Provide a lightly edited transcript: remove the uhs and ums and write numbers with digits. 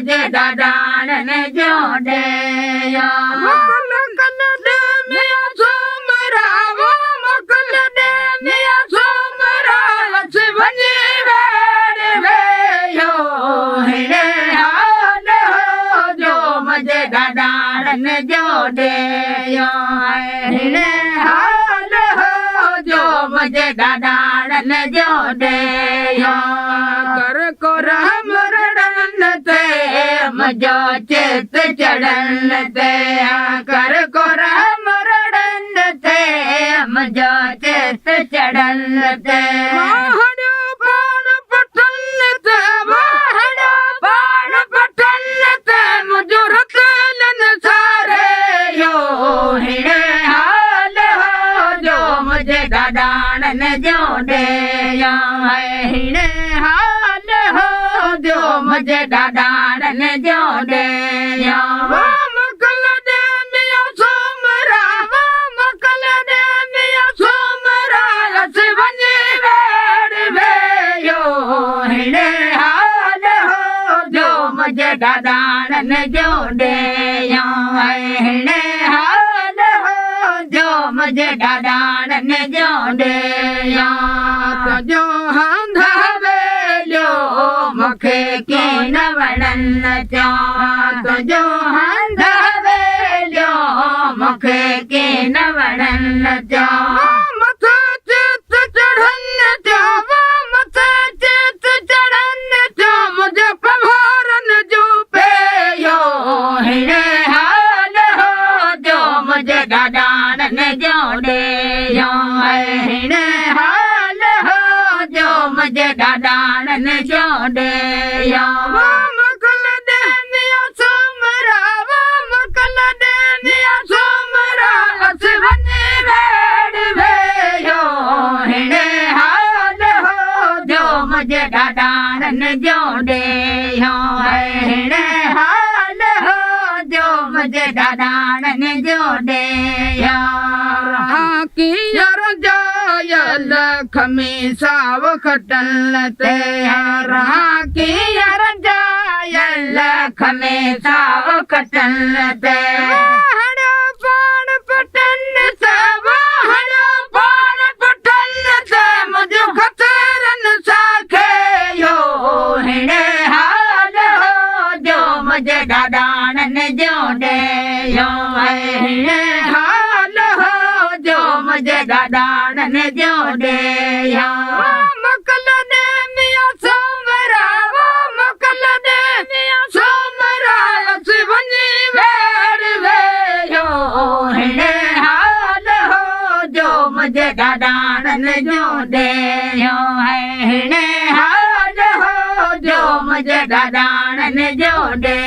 मुझे दादान ने जोड़े मकल कल दे मिया सोमरा वो मकल दे मिया सोमरा वने वेड़ वे यो हिड़े हाल हो जो मुझे दादान ने जोड़े हिड़े हाल हो जो मुझे दादान ने जोड़े कर को राम रण ते मजो चित चढ़न ते कर को राम रण ते मजो चित चढ़न ते महड़ो पाण पठन ते महड़ो पाण पठन ते मुझो रतन सारे यो हिड़े हाल हो जो मुझे दादान ने जोड़े हिड़े हाल हो जो मुझे दादान ने जोड़े वो मकल दे मिया सोमरा वो मकल दे मिया सोमरा रस वने वेड़ वे यो हिड़े हाल हो जो मुझे दादान ने जोड़े हिड़े हाल हो जो मुझे दादान ने जोड़े जो हंधा वेलो मुखे के न वणन चो जो हंधा वेलो मुखे के न वणन चो मथे चित चढ़न चो मथे चित चढ़न चो मुझे पवारन जो पे यो हिड़े हाल हो जो मुझे दादान ने जोड़े हिड़े हाल हो जो मुझे दादान ने जोड़े वो मकल दे मिया सोमरा वो मकल दे मिया सोमरा रस वने वेड़ वे यो हिड़े हाल हो जो मुझे दादान ने जोड़े हिड़े हाल हो जो मुझे दादान ने जोड़े की जायल खमी साव खटल ते की जायल खमी साव खटल ते हड़ो पाण पटन से हड़ो पाण पटन से मुझे खतरन साखे यो हिड़े हाल हो जो मुझे दादान ने जोड़े हिड़े हाल हो जो मुझे दादान ने जोड़े मकल दे मिया सोमरा वो मकल दे मिया सोमरा वने वेड़ वे यो हिड़े हाल हो जो मुझे दादान ने जोड़े हिड़े हाल हो जो मुझे दादान ने जोड़े